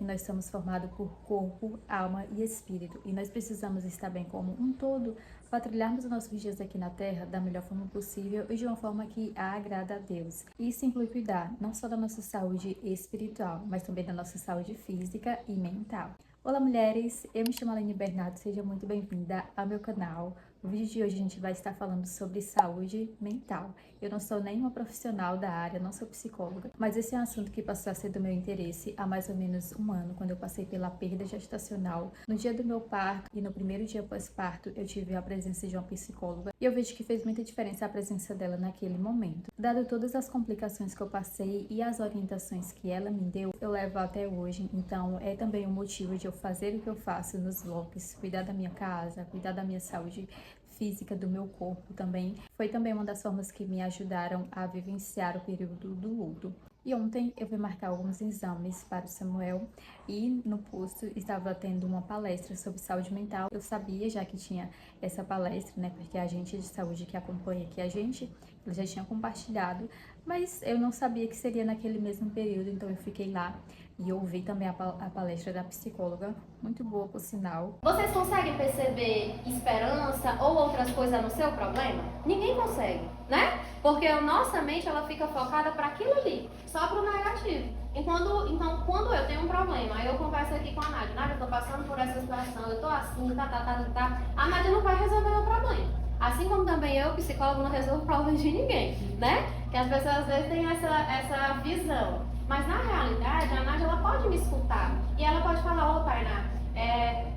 nós somos formados por corpo, alma e espírito, e nós precisamos estar bem como um todo para trilharmos os nossos dias aqui na Terra da melhor forma possível e de uma forma que agrada a Deus. Isso inclui cuidar não só da nossa saúde espiritual, mas também da nossa saúde física e mental. Olá mulheres, eu me chamo Aline Bernardo, seja muito bem-vinda ao meu canal. No vídeo de hoje a gente vai estar falando sobre saúde mental. Eu não sou nenhuma profissional da área, não sou psicóloga, mas esse é um assunto que passou a ser do meu interesse há mais ou menos um ano, quando eu passei pela perda gestacional. No dia do meu parto e no primeiro dia pós-parto, eu tive a presença de uma psicóloga e eu vejo que fez muita diferença a presença dela naquele momento. Dado todas as complicações que eu passei e as orientações que ela me deu, eu levo até hoje, então é também um motivo de eu fazer o que eu faço nos vlogs, cuidar da minha casa, cuidar da minha saúde física, do meu corpo também. Foi também uma das formas que me ajudaram a vivenciar o período do luto. E ontem eu fui marcar alguns exames para o Samuel e no posto estava tendo uma palestra sobre saúde mental. Eu sabia já que tinha essa palestra, né, porque a agente de saúde que acompanha aqui a gente, ele já tinha compartilhado, mas eu não sabia que seria naquele mesmo período, então eu fiquei lá e ouvi também a palestra da psicóloga, muito boa por sinal. Vocês conseguem perceber esperança ou outras coisas no seu problema? Ninguém consegue, né? Porque a nossa mente ela fica focada para aquilo ali, só para o negativo. Então, quando eu tenho um problema, aí eu converso aqui com a Nádia, Nádia, eu tô passando por essa situação, eu tô assim, a Nádia não vai resolver meu problema. Assim como também eu, psicólogo, não resolvo o problema de ninguém, né? Que as pessoas às vezes têm essa visão. Mas na realidade, a Nádia ela pode me escutar e ela pode falar, ô Tainá,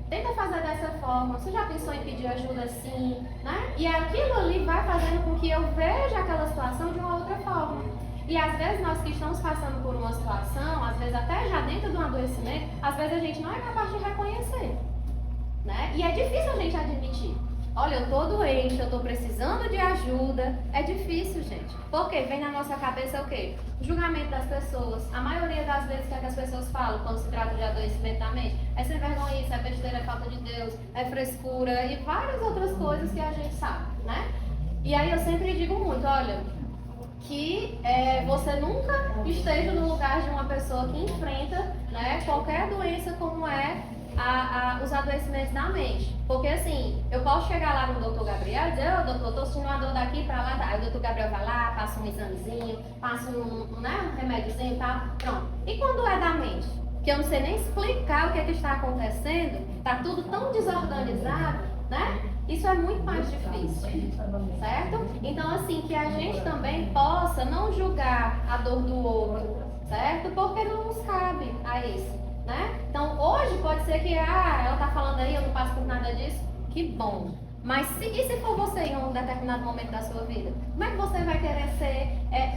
tenta fazer dessa forma, você já pensou em pedir ajuda assim, né? E aquilo ali vai fazendo com que eu veja aquela situação de uma outra forma. E às vezes nós que estamos passando por uma situação, às vezes até já dentro de um adoecimento, às vezes a gente não é capaz de reconhecer, né? E é difícil a gente admitir. Olha, eu tô doente, eu tô precisando de ajuda. É difícil, gente. Porque vem na nossa cabeça o quê? O julgamento das pessoas. A maioria das vezes que as pessoas falam quando se trata de adoecimento da mente é sem vergonha, é besteira, é falta de Deus, é frescura e várias outras coisas que a gente sabe, né? E aí eu sempre digo muito, olha, que você nunca esteja no lugar de uma pessoa que enfrenta, né, qualquer doença como os adoecimentos da mente. Porque assim, eu posso chegar lá no doutor Gabriel e dizer, ô doutor, tô sentindo uma dor daqui pra lá, tá. Aí o doutor Gabriel vai lá, passa um examezinho, passa um remédiozinho e tal, pronto. E quando é da mente? Que eu não sei nem explicar o que está acontecendo, tá tudo tão desorganizado, né? Isso é muito mais difícil, certo? Então assim, que a gente também possa não julgar a dor do outro, certo? Porque não nos cabe a esse. Né? Então hoje pode ser que ela tá falando aí, eu não passo por nada disso, que bom. Mas e se for você em um determinado momento da sua vida? Como é que você vai querer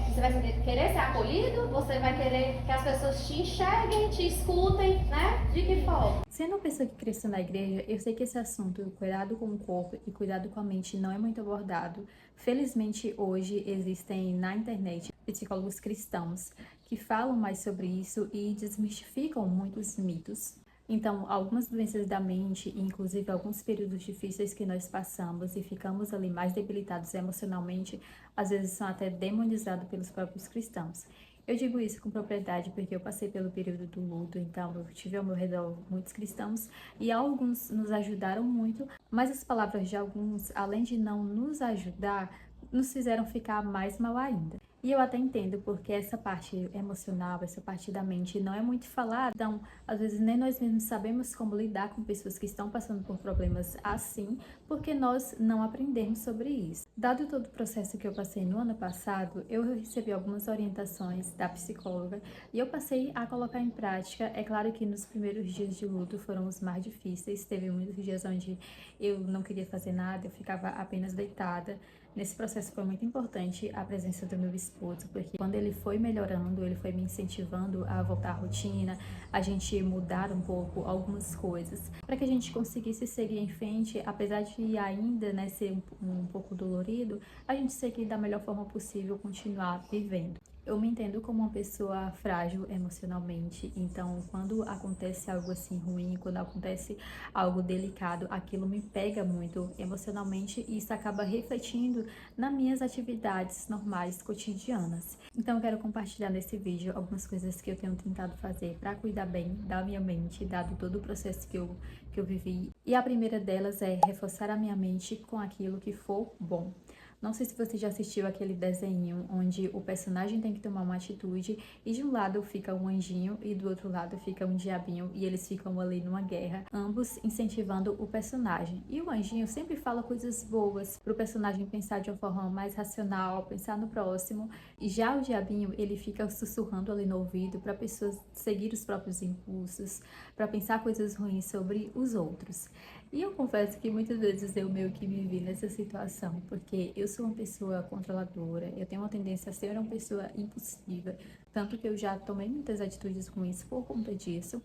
você vai querer ser acolhido? Você vai querer que as pessoas te enxerguem, te escutem, né? De que forma? Sendo uma pessoa que cresceu na igreja, eu sei que esse assunto, cuidado com o corpo e cuidado com a mente, não é muito abordado. Felizmente, hoje existem na internet psicólogos cristãos que falam mais sobre isso e desmistificam muitos mitos. Então, algumas doenças da mente, inclusive alguns períodos difíceis que nós passamos e ficamos ali mais debilitados emocionalmente, às vezes são até demonizados pelos próprios cristãos. Eu digo isso com propriedade porque eu passei pelo período do luto, então eu tive ao meu redor muitos cristãos e alguns nos ajudaram muito, mas as palavras de alguns, além de não nos ajudar, nos fizeram ficar mais mal ainda. E eu até entendo, porque essa parte emocional, essa parte da mente não é muito falada, então às vezes nem nós mesmos sabemos como lidar com pessoas que estão passando por problemas assim, porque nós não aprendemos sobre isso. Dado todo o processo que eu passei no ano passado, eu recebi algumas orientações da psicóloga e eu passei a colocar em prática. É claro que nos primeiros dias de luto foram os mais difíceis, teve muitos dias onde eu não queria fazer nada, eu ficava apenas deitada. Nesse processo foi muito importante a presença do meu esposo, porque quando ele foi melhorando, ele foi me incentivando a voltar à rotina, a gente mudar um pouco algumas coisas, para que a gente conseguisse seguir em frente, apesar de ainda, né, ser um pouco dolorido, a gente seguir da melhor forma possível, continuar vivendo. Eu me entendo como uma pessoa frágil emocionalmente, então quando acontece algo assim ruim, quando acontece algo delicado, aquilo me pega muito emocionalmente e isso acaba refletindo nas minhas atividades normais cotidianas. Então eu quero compartilhar nesse vídeo algumas coisas que eu tenho tentado fazer para cuidar bem da minha mente, dado todo o processo que eu vivi. E a primeira delas é reforçar a minha mente com aquilo que for bom. Não sei se você já assistiu aquele desenho onde o personagem tem que tomar uma atitude e de um lado fica um anjinho e do outro lado fica um diabinho e eles ficam ali numa guerra, ambos incentivando o personagem. E o anjinho sempre fala coisas boas para o personagem pensar de uma forma mais racional, pensar no próximo, e já o diabinho ele fica sussurrando ali no ouvido para pessoas seguir os próprios impulsos, para pensar coisas ruins sobre os outros. E eu confesso que muitas vezes eu meio que me vi nessa situação, porque eu sou uma pessoa controladora, eu tenho uma tendência a ser uma pessoa impulsiva, tanto que eu já tomei muitas atitudes ruins por conta disso.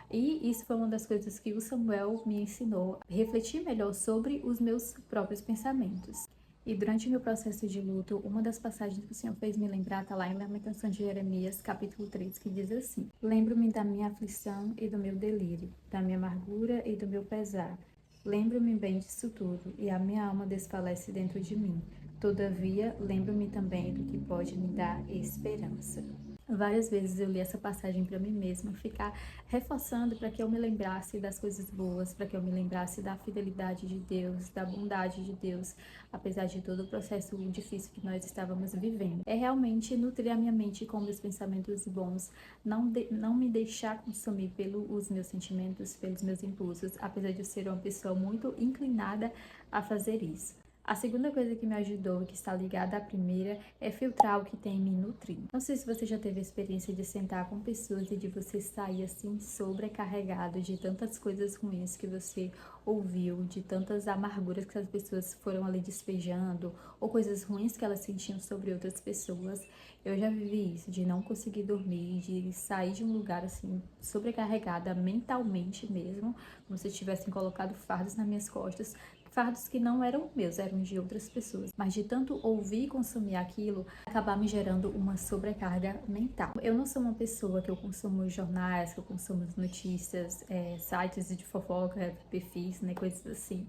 E isso foi uma das coisas que o Samuel me ensinou a refletir melhor sobre os meus próprios pensamentos. E durante o meu processo de luto, uma das passagens que o Senhor fez me lembrar está lá em Lamentação de Jeremias, capítulo 3, que diz assim: Lembro-me da minha aflição e do meu delírio, da minha amargura e do meu pesar. Lembro-me bem disso tudo, e a minha alma desfalece dentro de mim. Todavia, lembro-me também do que pode me dar esperança. Várias vezes eu li essa passagem para mim mesma, ficar reforçando para que eu me lembrasse das coisas boas, para que eu me lembrasse da fidelidade de Deus, da bondade de Deus, apesar de todo o processo difícil que nós estávamos vivendo. É realmente nutrir a minha mente com meus pensamentos bons, não me deixar consumir pelos meus sentimentos, pelos meus impulsos, apesar de eu ser uma pessoa muito inclinada a fazer isso. A segunda coisa que me ajudou, que está ligada à primeira, é filtrar o que tem me nutrido. Não sei se você já teve a experiência de sentar com pessoas e de você sair assim sobrecarregado de tantas coisas ruins que você ouviu, de tantas amarguras que as pessoas foram ali despejando, ou coisas ruins que elas sentiam sobre outras pessoas. Eu já vivi isso, de não conseguir dormir, de sair de um lugar assim sobrecarregada mentalmente mesmo, como se tivessem colocado fardos nas minhas costas, fardos que não eram meus, eram de outras pessoas. Mas de tanto ouvir e consumir aquilo, acabar me gerando uma sobrecarga mental. Eu não sou uma pessoa que eu consumo jornais, que eu consumo notícias, sites de fofoca, perfis, né, coisas assim.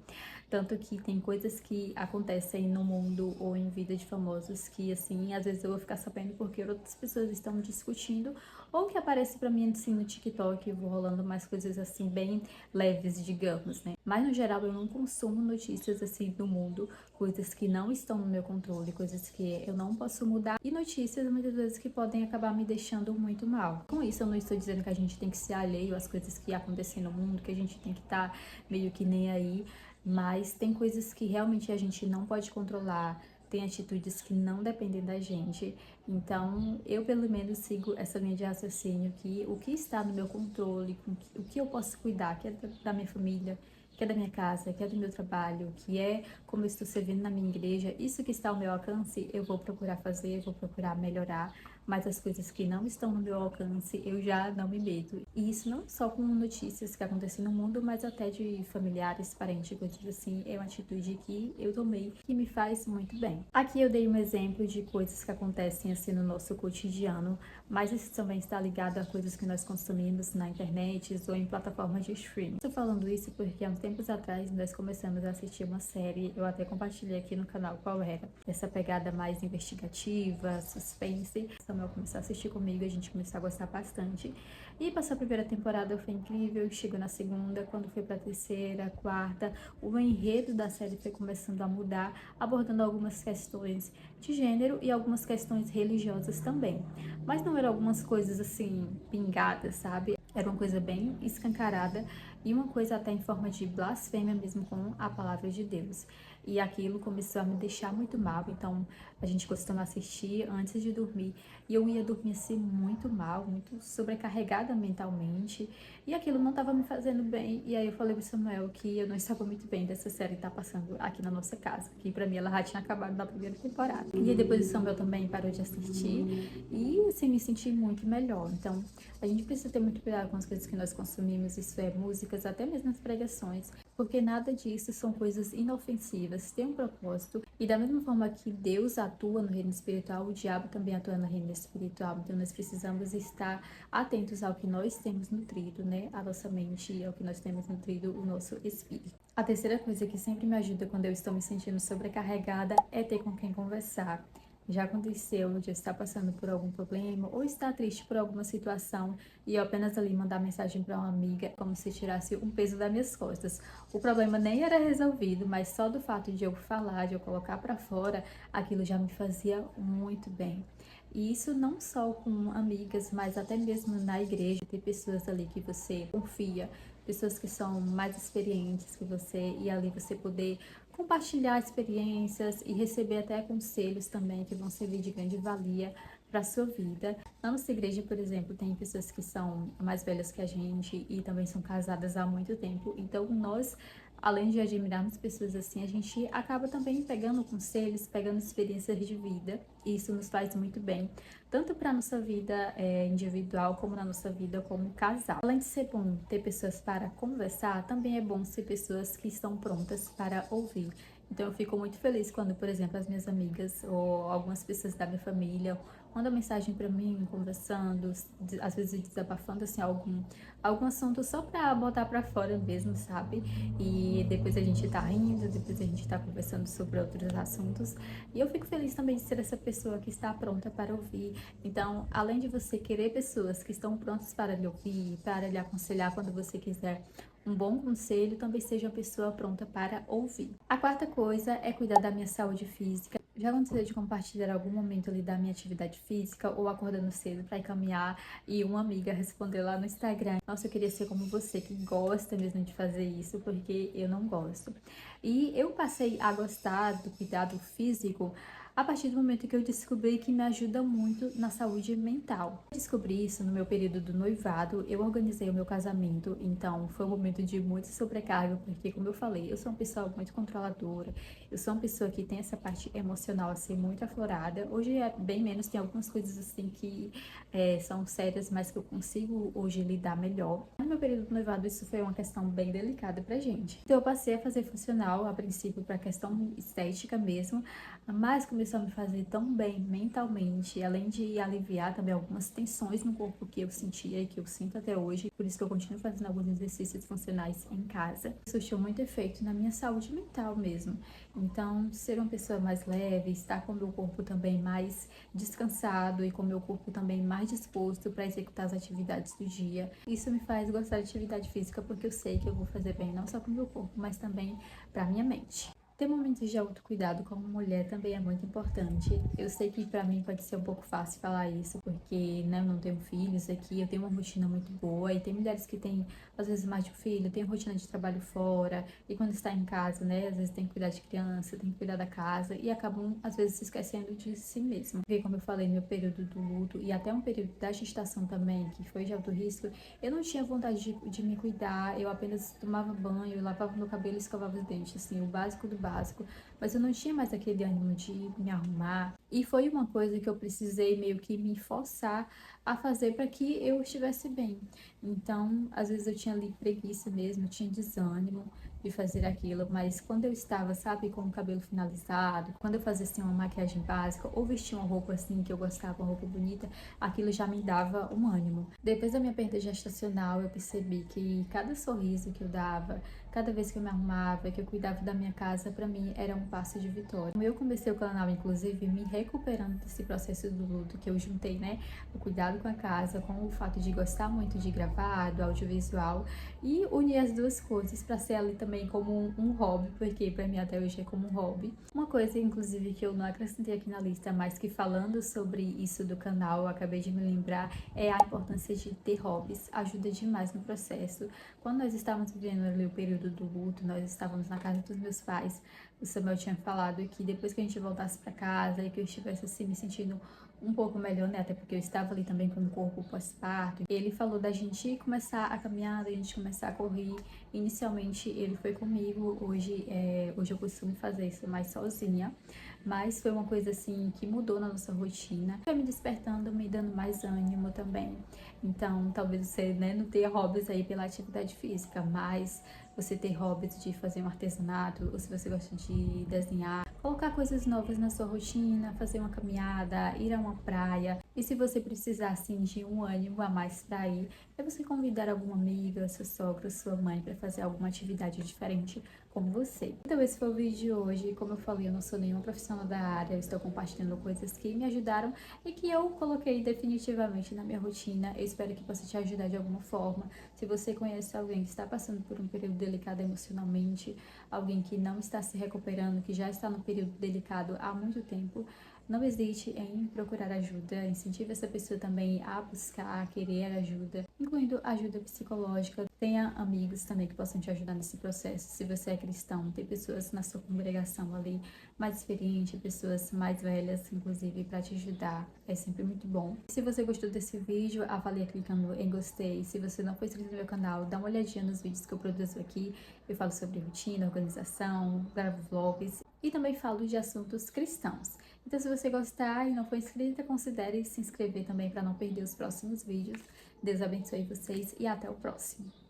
Tanto que tem coisas que acontecem no mundo ou em vida de famosos que, assim, às vezes eu vou ficar sabendo porque outras pessoas estão discutindo, ou que aparece pra mim, assim, no TikTok, vou rolando mais coisas, assim, bem leves, digamos, né? Mas, no geral, eu não consumo notícias, assim, do mundo, coisas que não estão no meu controle, coisas que eu não posso mudar, e notícias, muitas vezes, que podem acabar me deixando muito mal. Com isso, eu não estou dizendo que a gente tem que ser alheio às coisas que acontecem no mundo, que a gente tem que estar meio que nem aí, mas tem coisas que realmente a gente não pode controlar, tem atitudes que não dependem da gente. Então, eu pelo menos sigo essa linha de raciocínio que o que está no meu controle, o que eu posso cuidar, que é da minha família, que é da minha casa, que é do meu trabalho, que é como eu estou servindo na minha igreja, isso que está ao meu alcance, eu vou procurar fazer, eu vou procurar melhorar, mas as coisas que não estão no meu alcance, eu já não me meto. E isso não só com notícias que acontecem no mundo, mas até de familiares, parentes, coisas assim, é uma atitude que eu tomei que me faz muito bem. Aqui eu dei um exemplo de coisas que acontecem assim no nosso cotidiano, mas isso também está ligado a coisas que nós consumimos na internet ou em plataformas de streaming. Estou falando isso porque há uns tempos atrás nós começamos a assistir uma série, eu até compartilhei aqui no canal qual era, essa pegada mais investigativa, suspense. Samuel começou a assistir comigo, a gente começou a gostar bastante. E passou a primeira temporada, foi incrível, chegou na segunda, quando foi pra terceira, quarta, o enredo da série foi começando a mudar, abordando algumas questões de gênero e algumas questões religiosas também. Mas não eram algumas coisas assim, pingadas, sabe? Era uma coisa bem escancarada e uma coisa até em forma de blasfêmia mesmo com a palavra de Deus. E aquilo começou a me deixar muito mal, então a gente costuma assistir antes de dormir e eu ia dormir assim muito mal, muito sobrecarregada mentalmente e aquilo não estava me fazendo bem. E aí eu falei pro Samuel que eu não estava muito bem dessa série estar passando aqui na nossa casa, que pra mim ela já tinha acabado na primeira temporada. E aí depois o Samuel também parou de assistir e assim me senti muito melhor. Então a gente precisa ter muito cuidado com as coisas que nós consumimos, isso é músicas, até mesmo as pregações. porque nada disso são coisas inofensivas, tem um propósito, e da mesma forma que Deus atua no reino espiritual, o diabo também atua no reino espiritual, então nós precisamos estar atentos ao que nós temos nutrido, né, a nossa mente e ao que nós temos nutrido o nosso espírito. A terceira coisa que sempre me ajuda quando eu estou me sentindo sobrecarregada é ter com quem conversar. Já aconteceu de eu estar passando por algum problema ou estar triste por alguma situação e eu apenas ali mandar mensagem para uma amiga como se tirasse um peso das minhas costas. O problema nem era resolvido, mas só do fato de eu falar, de eu colocar para fora, aquilo já me fazia muito bem. E isso não só com amigas, mas até mesmo na igreja, ter pessoas ali que você confia, pessoas que são mais experientes que você e ali você poder compartilhar experiências e receber até conselhos também que vão servir de grande valia para a sua vida. Na nossa igreja, por exemplo, tem pessoas que são mais velhas que a gente e também são casadas há muito tempo. Então, nós, além de admirarmos pessoas assim, a gente acaba também pegando conselhos, pegando experiências de vida. E isso nos faz muito bem, tanto para a nossa vida individual, como na nossa vida como casal. Além de ser bom ter pessoas para conversar, também é bom ser pessoas que estão prontas para ouvir. Então eu fico muito feliz quando, por exemplo, as minhas amigas ou algumas pessoas da minha família mandam mensagem para mim, conversando, às vezes desabafando assim algum assunto só para botar para fora mesmo, sabe? E depois a gente tá rindo, depois a gente tá conversando sobre outros assuntos. E eu fico feliz também de ser essa pessoa que está pronta para ouvir. Então, além de você querer pessoas que estão prontas para lhe ouvir, para lhe aconselhar quando você quiser um bom conselho, também seja uma pessoa pronta para ouvir. A quarta coisa é cuidar da minha saúde física. Já aconteceu de compartilhar algum momento ali da minha atividade física ou acordando cedo para ir caminhar e uma amiga responder lá no Instagram: nossa, eu queria ser como você, que gosta mesmo de fazer isso, porque eu não gosto. E eu passei a gostar do cuidado físico a partir do momento que eu descobri que me ajuda muito na saúde mental. Eu descobri isso no meu período do noivado, eu organizei o meu casamento, então foi um momento de muita sobrecarga, porque como eu falei, eu sou uma pessoa muito controladora, eu sou uma pessoa que tem essa parte emocional assim muito aflorada. Hoje é bem menos, tem algumas coisas assim que são sérias, mas que eu consigo hoje lidar melhor. No meu período do noivado isso foi uma questão bem delicada pra gente. Então eu passei a fazer funcional a princípio para questão estética mesmo, mas começou a me fazer tão bem mentalmente, além de aliviar também algumas tensões no corpo que eu sentia e que eu sinto até hoje. Por isso que eu continuo fazendo alguns exercícios funcionais em casa. Surtiu muito efeito na minha saúde mental mesmo. Então, ser uma pessoa mais leve, estar com o meu corpo também mais descansado e com o meu corpo também mais disposto para executar as atividades do dia. Isso me faz gostar de atividade física porque eu sei que eu vou fazer bem não só para o meu corpo, mas também para minha mente. Ter momentos de autocuidado como mulher também é muito importante. Eu sei que para mim pode ser um pouco fácil falar isso, porque né, eu não tenho filhos aqui, eu tenho uma rotina muito boa, e tem mulheres que têm, às vezes, mais de um filho, tem rotina de trabalho fora, e quando está em casa, né, às vezes tem que cuidar de criança, tem que cuidar da casa, e acabam, às vezes, se esquecendo de si mesmo. Porque, como eu falei, no meu período do luto, e até um período da gestação também, que foi de alto risco, eu não tinha vontade de me cuidar, eu apenas tomava banho, lavava meu cabelo e escovava os dentes, assim, o básico do básico, mas eu não tinha mais aquele ânimo de me arrumar. E foi uma coisa que eu precisei meio que me forçar a fazer para que eu estivesse bem. Então, às vezes eu tinha ali preguiça mesmo, tinha desânimo de fazer aquilo, mas quando eu estava, sabe, com o cabelo finalizado, quando eu fazia assim uma maquiagem básica ou vestia uma roupa assim que eu gostava, uma roupa bonita, aquilo já me dava um ânimo. Depois da minha perda gestacional, eu percebi que cada sorriso que eu dava, cada vez que eu me arrumava, que eu cuidava da minha casa, para mim era um passo de vitória. Eu comecei o canal, inclusive, me recuperando desse processo do luto, que eu juntei, né, o cuidado com a casa, com o fato de gostar muito de gravar, do audiovisual, e unir as duas coisas para ser ali também como um hobby, porque para mim até hoje é como um hobby. Uma coisa, inclusive, que eu não acrescentei aqui na lista, mas que falando sobre isso do canal, eu acabei de me lembrar, é a importância de ter hobbies. Ajuda demais no processo. Quando nós estávamos vivendo ali o período do luto, nós estávamos na casa dos meus pais, o Samuel tinha falado que depois que a gente voltasse para casa e que eu estivesse assim me sentindo um pouco melhor, né? Até porque eu estava ali também com o corpo pós-parto. Ele falou da gente começar a caminhar, da gente começar a correr. Inicialmente ele foi comigo, hoje eu costumo fazer isso mais sozinha. mas foi uma coisa assim que mudou na nossa rotina, foi me despertando, me dando mais ânimo também. Então, talvez você, né, não tenha hobbies aí pela atividade física, mas você ter hobbies de fazer um artesanato, ou se você gosta de desenhar, colocar coisas novas na sua rotina, fazer uma caminhada, ir a uma praia. E se você precisar assim de um ânimo a mais para ir, é você convidar alguma amiga, seu sogro, sua mãe para fazer alguma atividade diferente com você. Então esse foi o vídeo de hoje. Como eu falei, eu não sou nenhuma profissional da área, eu estou compartilhando coisas que me ajudaram e que eu coloquei definitivamente na minha rotina. Eu espero que possa te ajudar de alguma forma. Se você conhece alguém que está passando por um período delicado emocionalmente, alguém que não está se recuperando, que já está no período delicado há muito tempo, não hesite em procurar ajuda, incentive essa pessoa também a buscar, a querer ajuda, incluindo ajuda psicológica. Tenha amigos também que possam te ajudar nesse processo. Se você é cristão, tem pessoas na sua congregação ali mais experientes, pessoas mais velhas, inclusive, para te ajudar. É sempre muito bom. Se você gostou desse vídeo, avalie clicando em gostei. Se você não for inscrito no meu canal, dá uma olhadinha nos vídeos que eu produzo aqui. Eu falo sobre rotina, organização, gravo vlogs e também falo de assuntos cristãos. Então, se você gostar e não for inscrita, considere se inscrever também para não perder os próximos vídeos. Deus abençoe vocês e até o próximo.